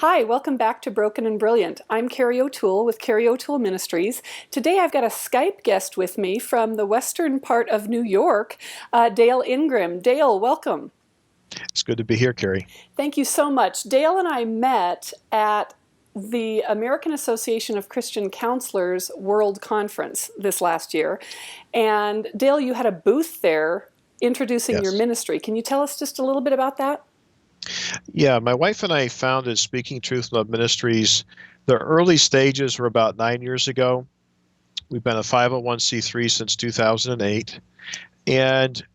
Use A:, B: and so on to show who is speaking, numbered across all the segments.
A: Hi, welcome back to Broken and Brilliant. I'm Carrie O'Toole with Carrie O'Toole Ministries. Today I've got a Skype guest with me from the western part of New York, Dale Ingraham. Dale, welcome.
B: It's good to be here, Carrie.
A: Thank you so much. Dale and I met at the American Association of Christian Counselors World Conference this last year. And Dale, you had a booth there introducing your
B: Yes.
A: ministry. Can you tell us just a little bit about that?
B: Yeah, my wife and I founded Speaking Truth Love Ministries. The early stages were about 9 years ago. We've been a 501c3 since 2008. And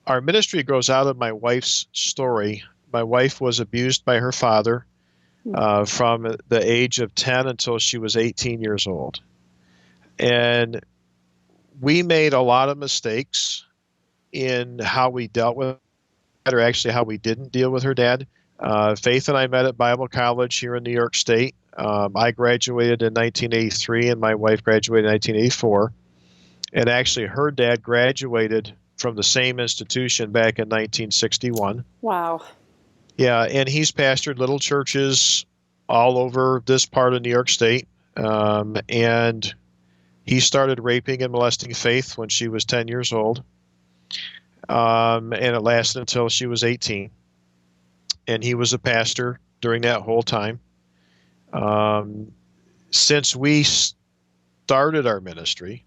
B: our ministry grows out of my wife's story. My wife was abused by her father from the age of 10 until she was 18 years old. And we made a lot of mistakes in how we dealt with, or actually how we didn't deal with her dad. Faith and I met at Bible College here in New York State. I graduated in 1983 and my wife graduated in 1984. And actually her dad graduated from the same institution back in 1961.
A: Wow.
B: Yeah, and he's pastored little churches all over this part of New York State. And he started raping and molesting Faith when she was 10 years old. And it lasted until she was 18. And he was a pastor during that whole time. Since we started our ministry,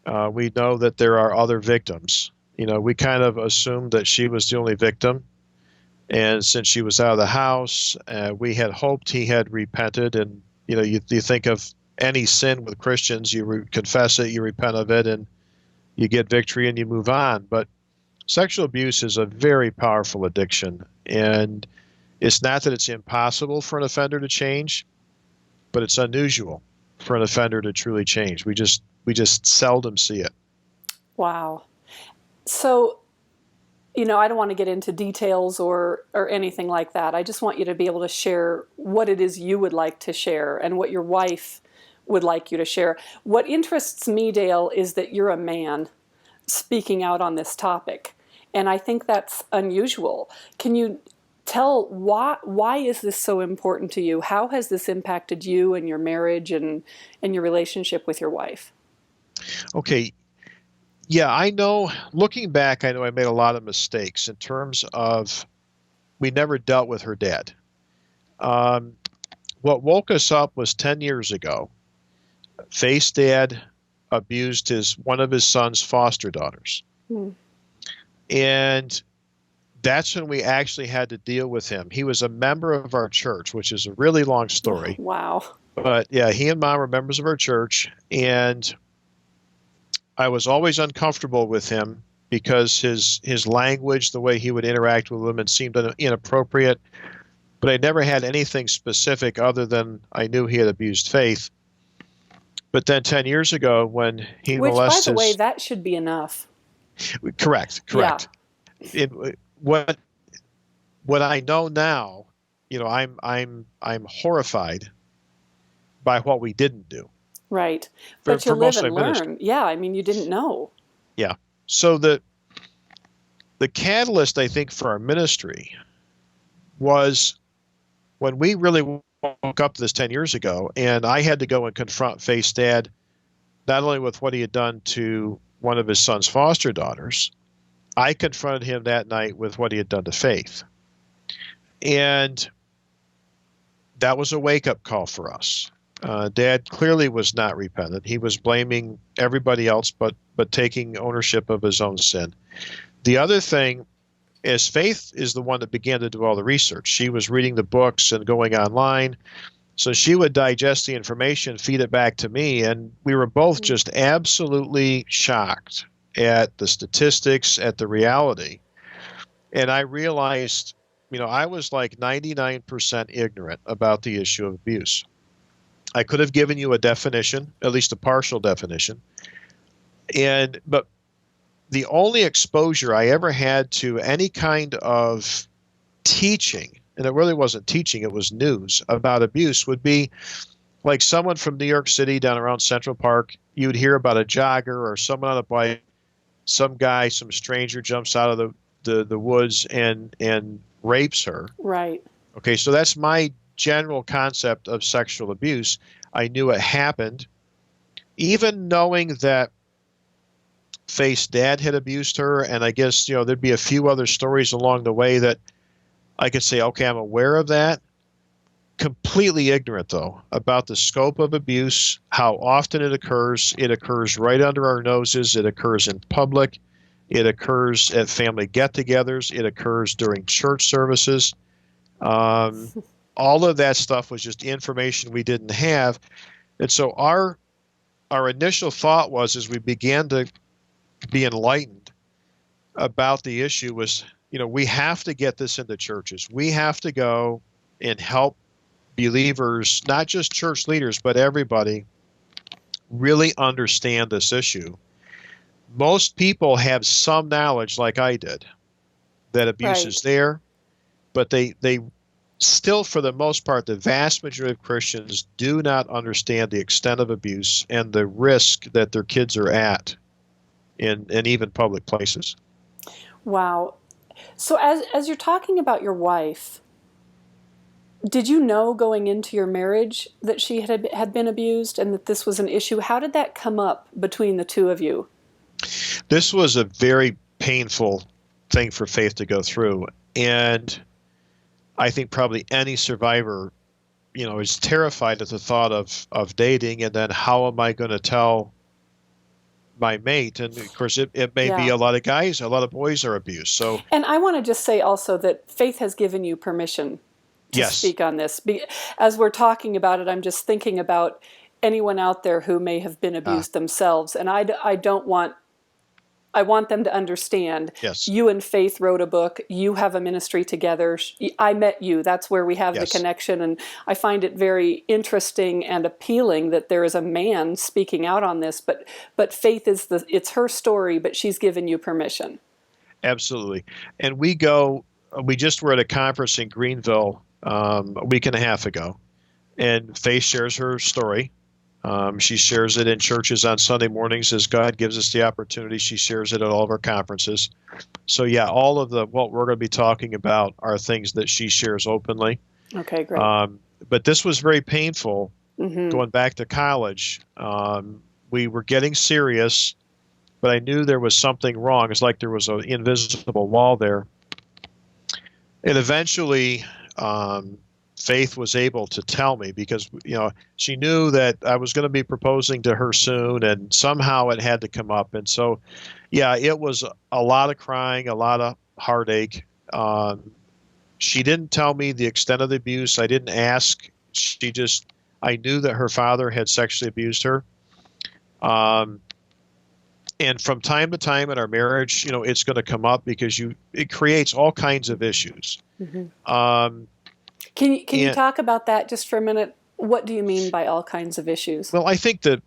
B: we know that there are other victims. You know, we kind of assumed that she was the only victim. And since she was out of the house, we had hoped he had repented. And, you know, you think of any sin with Christians, you confess it, you repent of it, and you get victory and you move on. But sexual abuse is a very powerful addiction. And it's not that it's impossible for an offender to change, but it's unusual for an offender to truly change. We just seldom see it.
A: Wow. So, you know, I don't want to get into details or anything like that. I just want you to be able to share what it is you would like to share and what your wife would like you to share. What interests me, Dale, is that you're a man speaking out on this topic. And I think that's unusual. Can you tell why is this so important to you? How has this impacted you and your marriage and your relationship with your wife?
B: Okay. Yeah, I know, looking back, I know I made a lot of mistakes in terms of we never dealt with her dad. What woke us up was 10 years ago. Faith's dad abused one of his son's foster daughters. Hmm. And that's when we actually had to deal with him. He was a member of our church, which is a really long story.
A: Wow.
B: But yeah, he and mom were members of our church. And I was always uncomfortable with him because his language, the way he would interact with women seemed inappropriate. But I never had anything specific other than I knew he had abused Faith. But then 10 years ago when he molested...
A: Which, by the way, that should be enough.
B: Correct.
A: Yeah.
B: What I know now, you know, I'm horrified by what we didn't do.
A: Right. But you
B: for
A: live
B: most
A: and
B: of my ministry.
A: learn. Yeah, I mean, you didn't know.
B: Yeah. So the catalyst, I think, for our ministry was when we really woke up to this 10 years ago, and I had to go and confront Faith's dad, not only with what he had done to one of his son's foster daughters, I confronted him that night with what he had done to Faith. And that was a wake-up call for us. Dad clearly was not repentant. He was blaming everybody else but taking ownership of his own sin. The other thing is Faith is the one that began to do all the research. She was reading the books and going online. So she would digest the information, feed it back to me, and we were both just absolutely shocked at the statistics, at the reality. And I realized, you know, I was like 99% ignorant about the issue of abuse. I could have given you a definition, at least a partial definition. But the only exposure I ever had to any kind of teaching, and it really wasn't teaching, it was news about abuse, would be like someone from New York City down around Central Park. You'd hear about a jogger or someone on a bike, some guy, some stranger jumps out of the woods and rapes her.
A: Right.
B: Okay, so that's my general concept of sexual abuse. I knew it happened. Even knowing that Faith's dad had abused her, and I guess, there'd be a few other stories along the way that I could say, okay, I'm aware of that. Completely ignorant, though, about the scope of abuse, how often it occurs. It occurs right under our noses. It occurs in public. It occurs at family get-togethers. It occurs during church services. All of that stuff was just information we didn't have. And so our initial thought was, as we began to be enlightened about the issue, was, we have to get this into churches. We have to go and help believers, not just church leaders, but everybody, really understand this issue. Most people have some knowledge, like I did, that abuse is there, but they still, for the most part, the vast majority of Christians do not understand the extent of abuse and the risk that their kids are at in even public places.
A: Wow. So as you're talking about your wife, did you know going into your marriage that she had been abused and that this was an issue? How did that come up between the two of you?
B: This was a very painful thing for Faith to go through. And I think probably any survivor, is terrified at the thought of dating, and then how am I going to tell my mate? And of course, it may be a lot of guys, a lot of boys are abused. So,
A: and I want to just say also that Faith has given you permission to speak on this. As we're talking about it, I'm just thinking about anyone out there who may have been abused themselves, and I want them to understand.
B: Yes.
A: You and Faith wrote a book. You have a ministry together. I met you. That's where we have the connection. And I find it very interesting and appealing that there is a man speaking out on this. But Faith it's her story, but she's given you permission.
B: Absolutely. And we just were at a conference in Greenville a week and a half ago. And Faith shares her story. She shares it in churches on Sunday mornings as God gives us the opportunity. She shares it at all of our conferences. So all of what we're going to be talking about are things that she shares openly.
A: Okay, great.
B: But this was very painful. Going back to college, we were getting serious, but I knew there was something wrong. It's like there was an invisible wall there. And eventually, Faith was able to tell me, because she knew that I was going to be proposing to her soon, and somehow it had to come up. And so it was a lot of crying, a lot of heartache. She didn't tell me the extent of the abuse. I didn't ask. I knew that her father had sexually abused her. And from time to time in our marriage, it's going to come up because it creates all kinds of issues.
A: Can you talk about that just for a minute? What do you mean by all kinds of issues?
B: Well, I think that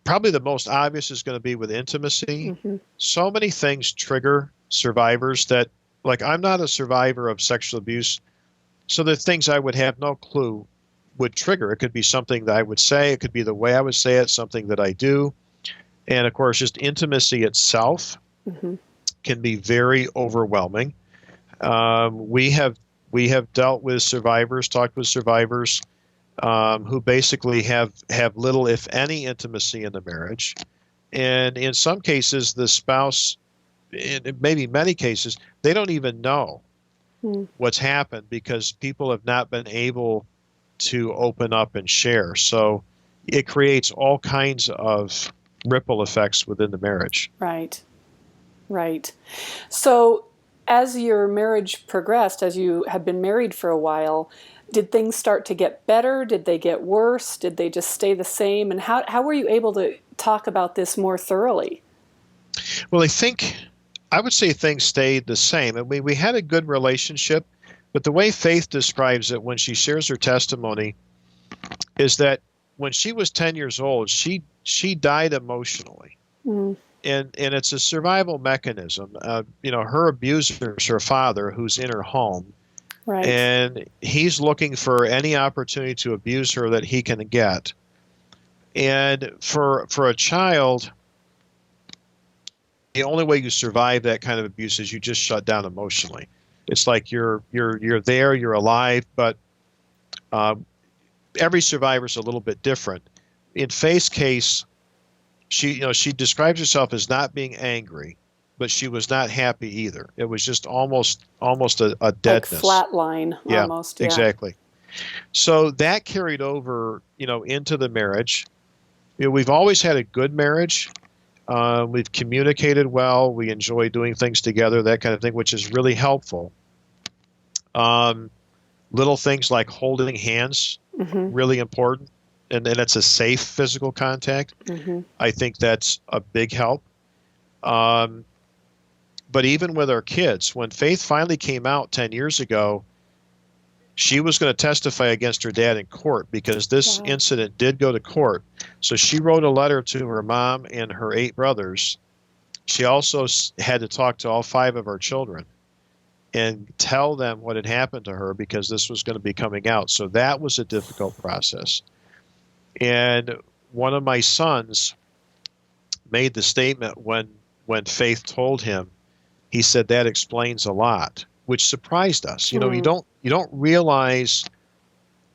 B: probably the most obvious is going to be with intimacy. So many things trigger survivors that, like, I'm not a survivor of sexual abuse, so the things I would have no clue would trigger. It could be something that I would say. It could be the way I would say it, something that I do. And, of course, just intimacy itself can be very overwhelming. We have dealt with survivors, talked with survivors who basically have little, if any, intimacy in the marriage. And in some cases, the spouse, in maybe many cases, they don't even know what's happened because people have not been able to open up and share. So it creates all kinds of ripple effects within the marriage.
A: Right. So as your marriage progressed, as you had been married for a while, did things start to get better? Did they get worse? Did they just stay the same? And how were you able to talk about this more thoroughly?
B: Well, I would say things stayed the same. And we had a good relationship, but the way Faith describes it when she shares her testimony is that when she was 10 years old, she died emotionally. And it's a survival mechanism. Her abuser is her father, who's in her home.
A: Right.
B: And he's looking for any opportunity to abuse her that he can get. And for a child, the only way you survive that kind of abuse is you just shut down emotionally. It's like you're there, you're alive, but Every survivor is a little bit different. In Faith's case, she describes herself as not being angry, but she was not happy either. It was just almost a
A: Like
B: deadness.
A: flatline
B: Yeah,
A: almost. Yeah.
B: exactly. So that carried over, into the marriage. We've always had a good marriage. We've communicated well. We enjoy doing things together, that kind of thing, which is really helpful. Um, Little things like holding hands,
A: Mm-hmm.
B: really important. And it's a safe physical contact.
A: Mm-hmm.
B: I think that's a big help. Um, but even with our kids, when Faith finally came out 10 years ago, she was going to testify against her dad in court because this
A: Wow.
B: incident did go to court. So she wrote a letter to her mom and her 8 brothers. She also had to talk to all 5 of our children and tell them what had happened to her because this was going to be coming out. So that was a difficult process. And one of my sons made the statement when Faith told him, he said that explains a lot, which surprised us. You don't realize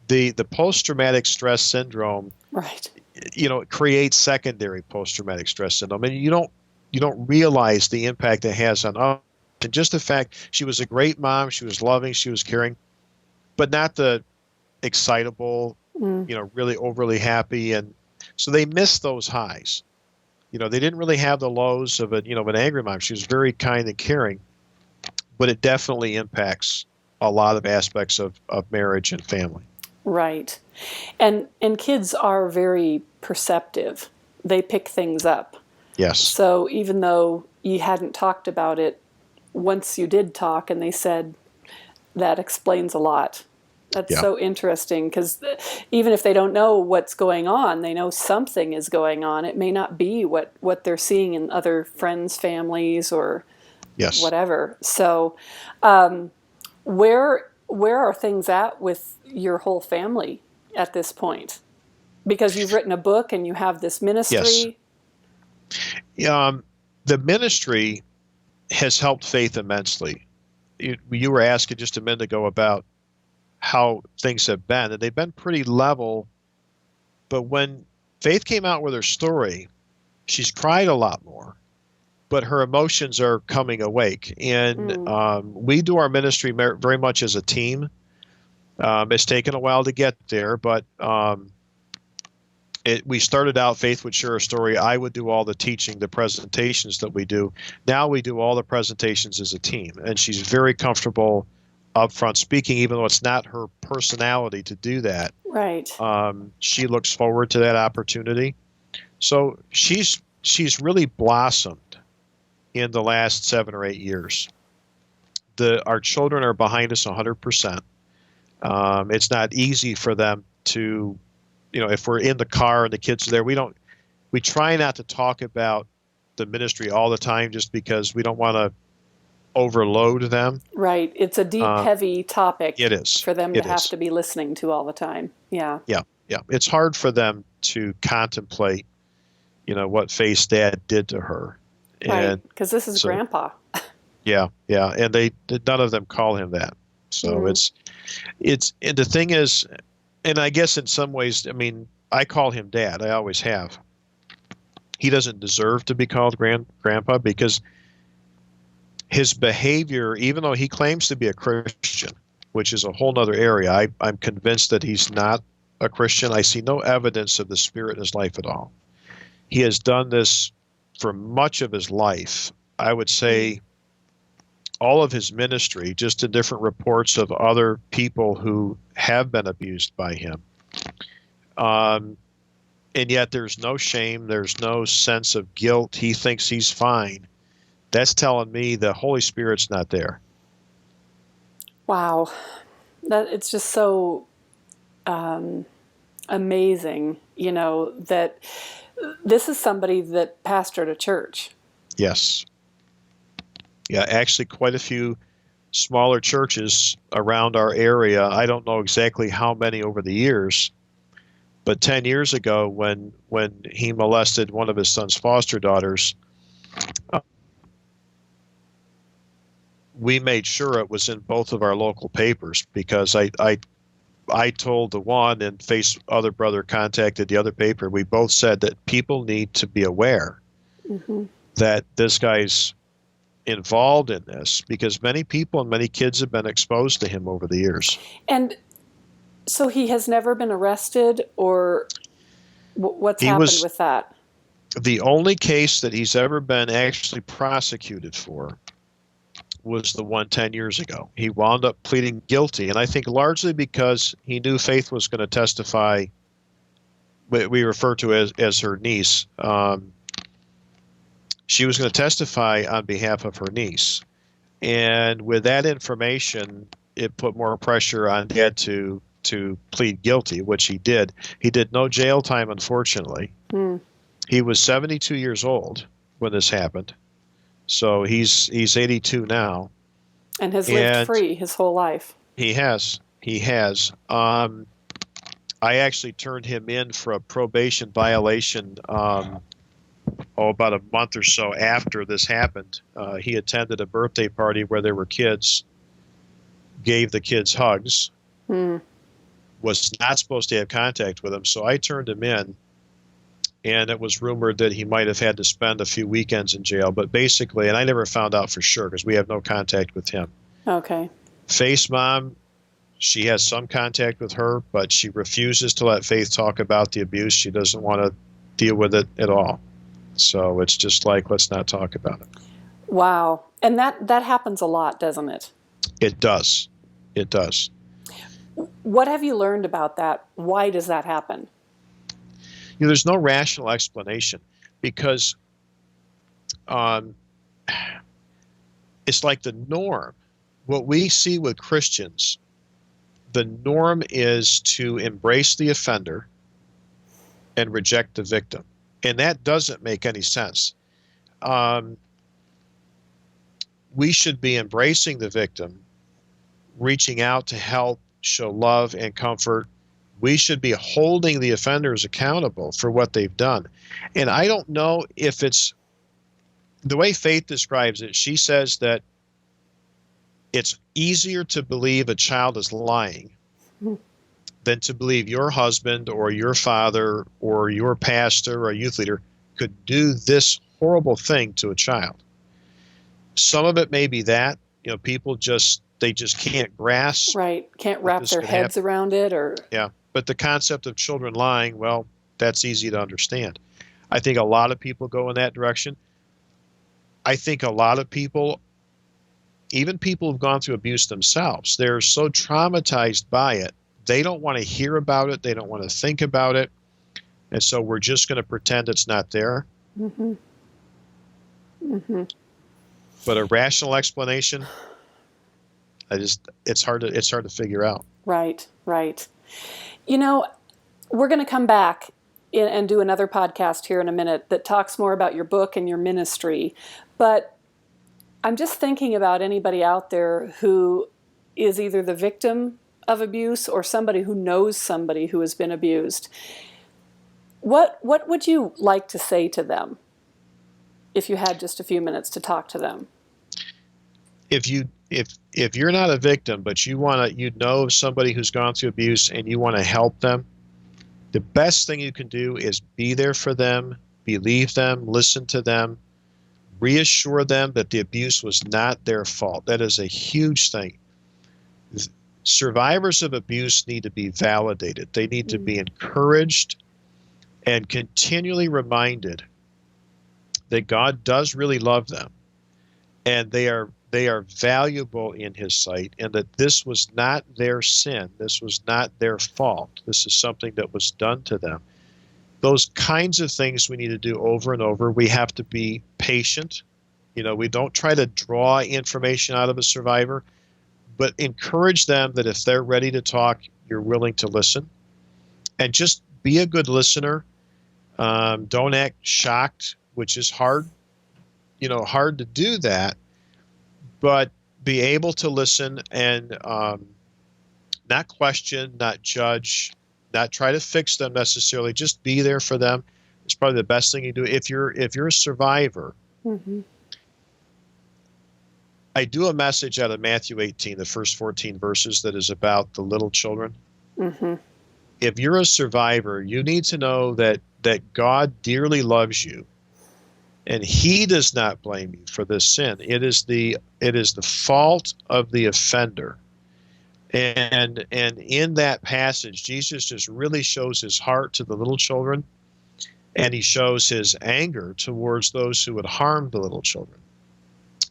B: the post-traumatic stress syndrome,
A: Right.
B: It creates secondary post-traumatic stress syndrome, and you don't realize the impact it has on us. And just the fact she was a great mom, she was loving, she was caring, but not the excitable, really overly happy, and so they missed those highs. They didn't really have the lows of an angry mom. She was very kind and caring, but it definitely impacts a lot of aspects of marriage and family.
A: Right. And kids are very perceptive. They pick things up.
B: Yes.
A: So even though you hadn't talked about it, once you did talk and they said, that explains a lot. That's so interesting because even if they don't know what's going on, they know something is going on. It may not be what they're seeing in other friends' families or whatever. So where are things at with your whole family at this point? Because you've written a book and you have this ministry.
B: Yes. The ministry has helped Faith immensely. You were asking just a minute ago about how things have been, and they've been pretty level. But when Faith came out with her story, she's cried a lot more, but her emotions are coming awake. And we do our ministry very much as a team. It's taken a while to get there, but we started out, Faith would share a story. I would do all the teaching, the presentations that we do. Now we do all the presentations as a team, and she's very comfortable up front speaking, even though it's not her personality to do that.
A: Right.
B: She looks forward to that opportunity. So she's really blossomed in the last 7 or 8 years. Our children are behind us 100%. It's not easy for them to, if we're in the car and the kids are there, we try not to talk about the ministry all the time just because we don't want to overload them.
A: Right. It's a deep, heavy topic.
B: It is.
A: For them to have to be listening to all the time. Yeah.
B: Yeah. Yeah. It's hard for them to contemplate, what Faith's dad did to her.
A: Right. Because this is Grandpa.
B: Yeah. Yeah. And none of them call him that. So it's, and the thing is, and I guess in some ways, I call him Dad. I always have. He doesn't deserve to be called Grandpa because his behavior, even though he claims to be a Christian, which is a whole nother area, I'm convinced that he's not a Christian. I see no evidence of the Spirit in his life at all. He has done this for much of his life. I would say all of his ministry, just in different reports of other people who have been abused by him. And yet there's no shame. There's no sense of guilt. He thinks he's fine. That's telling me the Holy Spirit's not there.
A: Wow. It's just so amazing, that this is somebody that pastored a church.
B: Yes. Yeah, actually quite a few smaller churches around our area. I don't know exactly how many over the years, but 10 years ago when he molested one of his son's foster daughters, we made sure it was in both of our local papers because I told the one, and Faith's other brother contacted the other paper. We both said that people need to be aware that this guy's involved in this, because many people and many kids have been exposed to him over the years.
A: And so he has never been arrested, or what's happened with that?
B: The only case that he's ever been actually prosecuted for was the one 10 years ago. He wound up pleading guilty, and I think largely because he knew Faith was going to testify, what we refer to as her niece. She was going to testify on behalf of her niece. And with that information, it put more pressure on Dad to plead guilty, which he did. He did no jail time, unfortunately. He was 72 years old when this happened. So he's 82 now.
A: And has lived free his whole life.
B: He has. I actually turned him in for a probation violation about a month or so after this happened. He attended a birthday party where there were kids, gave the kids hugs, was not supposed to have contact with them. So I turned him in, and it was rumored that he might have had to spend a few weekends in jail. But basically, and I never found out for sure because we have no contact with him.
A: Okay.
B: Faith's mom, she has some contact with her, but she refuses to let Faith talk about the abuse. She doesn't want to deal with it at all. So it's just like, let's not talk about it.
A: Wow. And that happens a lot, doesn't it?
B: It does. It does.
A: What have you learned about that? Why does that happen?
B: There's no rational explanation, because it's like the norm. What we see with Christians, the norm is to embrace the offender and reject the victim. And that doesn't make any sense. We should be embracing the victim, reaching out to help, show love and comfort. We should be holding the offenders accountable for what they've done. And I don't know if it's the way Faith describes it. She says that it's easier to believe a child is lying than to believe your husband or your father or your pastor or youth leader could do this horrible thing to a child. Some of it may be that, people just can't grasp.
A: Right. Can't wrap their heads around it, or.
B: Yeah. But the concept of children lying, well, that's easy to understand. I think a lot of people go in that direction. I think a lot of people, even people who've gone through abuse themselves, they're so traumatized by it, they don't want to hear about it. They don't want to think about it. And so we're just going to pretend it's not there. But a rational explanation, it's hard to figure out.
A: Right. We're going to come back and do another podcast here in a minute that talks more about your book and your ministry. But I'm just thinking about anybody out there who is either the victim of abuse or somebody who knows somebody who has been abused. What would you like to say to them if you had just a few minutes to talk to them?
B: If you're not a victim, but you know somebody who's gone through abuse and you want to help them, the best thing you can do is be there for them, believe them, listen to them, reassure them that the abuse was not their fault. That is a huge thing. Survivors of abuse need to be validated. They need to be encouraged and continually reminded that God does really love them, and they are valuable in His sight, and that this was not their sin. This was not their fault. This is something that was done to them. Those kinds of things we need to do over and over. We have to be patient. We don't try to draw information out of a survivor, but encourage them that if they're ready to talk, you're willing to listen. And just be a good listener. Don't act shocked, which is hard, hard to do that. But be able to listen and not question, not judge, not try to fix them necessarily. Just be there for them. It's probably the best thing you do. If you're a survivor, I do a message out of Matthew 18, the first 14 verses, that is about the little children.
A: Mm-hmm.
B: If you're a survivor, you need to know that God dearly loves you, and he does not blame you for this sin. It is the fault of the offender. And in that passage, Jesus just really shows his heart to the little children, and he shows his anger towards those who would harm the little children.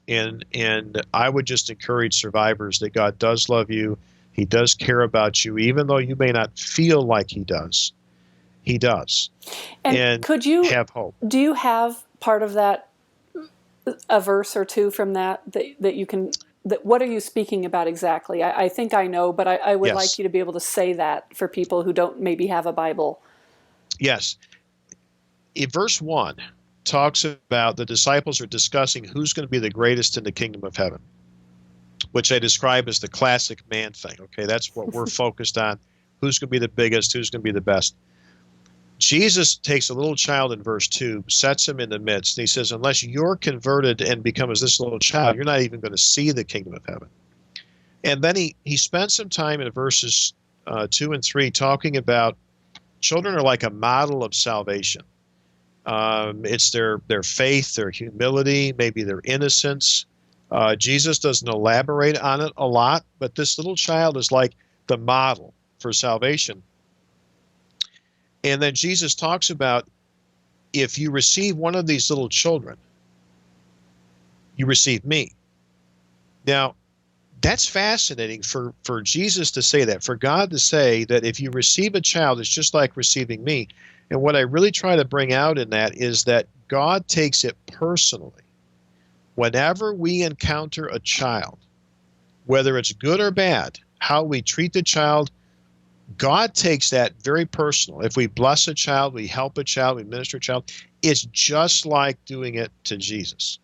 B: And I would just encourage survivors that God does love you. He does care about you, even though you may not feel like he does. He does.
A: And
B: And
A: could you,
B: have hope.
A: do you have part of that, a verse or two from that you can, what are you speaking about exactly? I think I know, but I would like
B: Yes.
A: you to be able to say that for people who don't maybe have a Bible.
B: Yes. In verse 1 talks about the disciples are discussing who's going to be the greatest in the kingdom of heaven, which I describe as the classic man thing. Okay, that's what we're focused on. Who's going to be the biggest? Who's going to be the best? Jesus takes a little child in verse 2, sets him in the midst, and he says, unless you're converted and become as this little child, you're not even going to see the kingdom of heaven. And then he spends some time in verses 2 and 3 talking about children are like a model of salvation. It's their faith, their humility, maybe their innocence. Jesus doesn't elaborate on it a lot, but this little child is like the model for salvation. And then Jesus talks about if you receive one of these little children, you receive me. Now, that's fascinating for Jesus to say that, for God to say that if you receive a child, it's just like receiving me. And what I really try to bring out in that is that God takes it personally. Whenever we encounter a child, whether it's good or bad, how we treat the child, God takes that very personal. If we bless a child, we help a child, we minister a child, it's just like doing it to Jesus.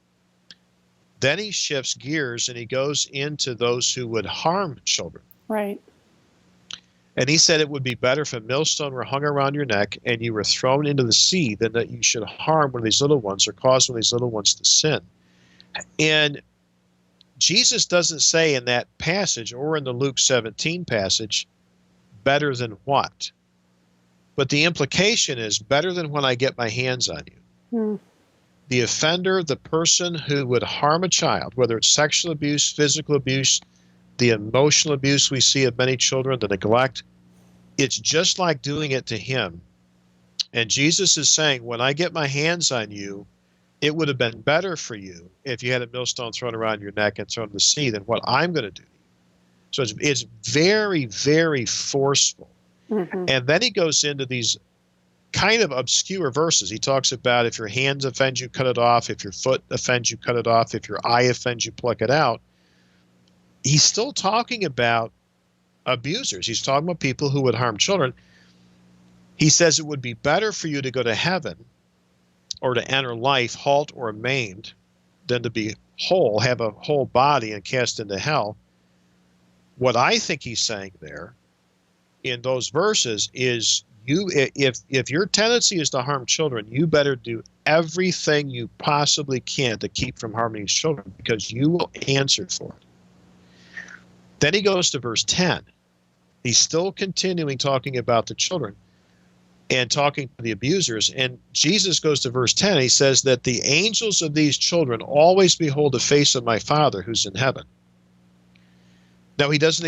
B: Then he shifts gears and he goes into those who would harm children.
A: Right.
B: And he said it would be better if a millstone were hung around your neck and you were thrown into the sea than that you should harm one of these little ones or cause one of these little ones to sin. And Jesus doesn't say in that passage or in the Luke 17 passage, better than what? But the implication is better than when I get my hands on you.
A: Mm.
B: The offender, the person who would harm a child, whether it's sexual abuse, physical abuse, the emotional abuse we see of many children, the neglect, it's just like doing it to him. And Jesus is saying, when I get my hands on you, it would have been better for you if you had a millstone thrown around your neck and thrown in the sea than what I'm going to do. So it's very, very forceful.
A: Mm-hmm.
B: And then he goes into these kind of obscure verses. He talks about if your hand offends you, cut it off. If your foot offends you, cut it off. If your eye offends you, pluck it out. He's still talking about abusers. He's talking about people who would harm children. He says it would be better for you to go to heaven or to enter life halt or maimed than to be whole, have a whole body and cast into hell. What I think he's saying there in those verses is if your tendency is to harm children, you better do everything you possibly can to keep from harming these children because you will answer for it. Then he goes to verse 10. He's still continuing talking about the children and talking to the abusers. And Jesus goes to verse 10. He says that the angels of these children always behold the face of my Father who's in heaven. Now, he doesn't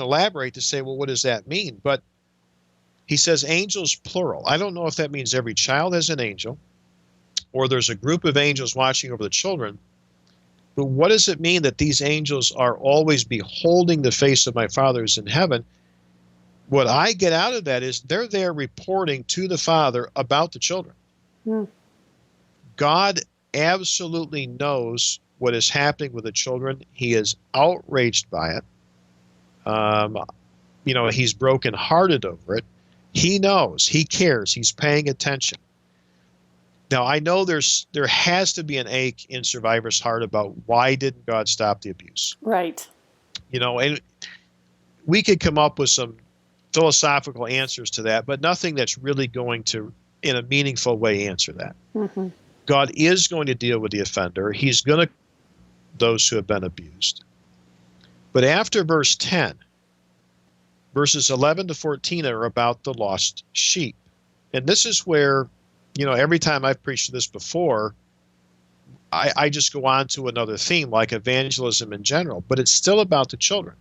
B: elaborate to say, well, what does that mean? But he says angels plural. I don't know if that means every child has an angel or there's a group of angels watching over the children. But what does it mean that these angels are always beholding the face of my Father who's in heaven? What I get out of that is they're there reporting to the Father about the children.
A: Mm.
B: God absolutely knows what is happening with the children. He is outraged by it. He's brokenhearted over it. He knows, he cares, he's paying attention. Now, I know there has to be an ache in survivors' heart about why didn't God stop the abuse?
A: Right.
B: And we could come up with some philosophical answers to that, but nothing that's really going to, in a meaningful way, answer that.
A: Mm-hmm.
B: God is going to deal with the offender. He's going to those who have been abused. But after verse Verses 11 to 14 are about the lost sheep. And this is where, every time I've preached this before, I just go on to another theme like evangelism in general, but it's still about the children.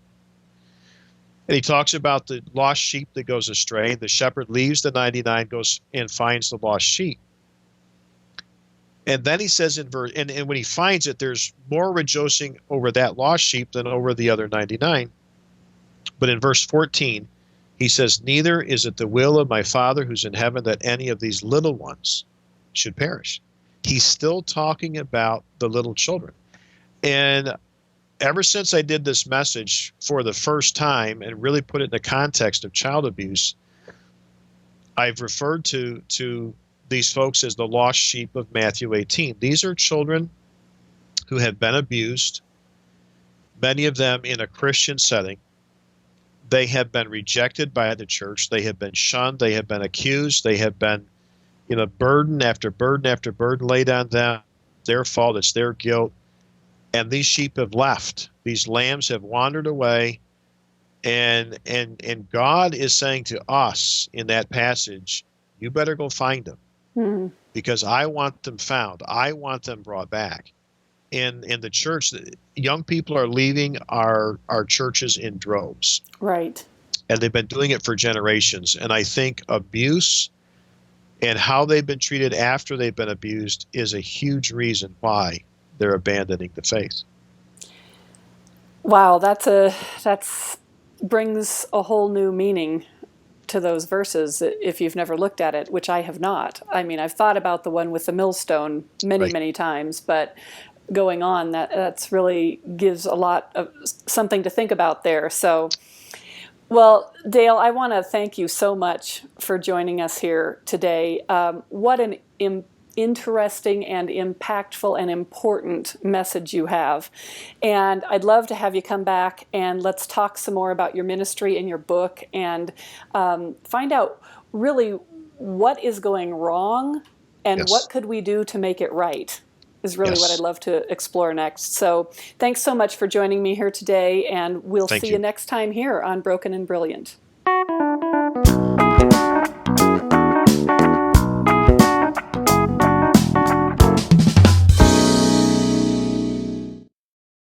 B: And he talks about the lost sheep that goes astray. The shepherd leaves the 99, goes and finds the lost sheep. And then he says in verse, and when he finds it, there's more rejoicing over that lost sheep than over the other 99. But in verse 14, he says, neither is it the will of my Father who's in heaven that any of these little ones should perish. He's still talking about the little children. And ever since I did this message for the first time and really put it in the context of child abuse, I've referred to these folks as the lost sheep of Matthew 18. These are children who have been abused, many of them in a Christian setting. They have been rejected by the church. They have been shunned. They have been accused. They have been, burden after burden after burden laid on them. Their fault. It's their guilt. And these sheep have left. These lambs have wandered away. And God is saying to us in that passage, you better go find them. Mm-hmm. Because I want them found. I want them brought back. In the church, young people are leaving our churches in droves.
A: Right.
B: And they've been doing it for generations. And I think abuse and how they've been treated after they've been abused is a huge reason why they're abandoning the faith.
A: Wow, that's brings a whole new meaning to those verses if you've never looked at it, which I have not. I mean, I've thought about the one with the millstone many times, but going on, that's really gives a lot of something to think about there. So, well, Dale, I want to thank you so much for joining us here today. What an interesting and impactful and important message you have. And I'd love to have you come back and let's talk some more about your ministry and your book and find out really what is going wrong and what could we do to make it right is really what I'd love to explore next. So thanks so much for joining me here today, and we'll see you next time here on Broken and Brilliant.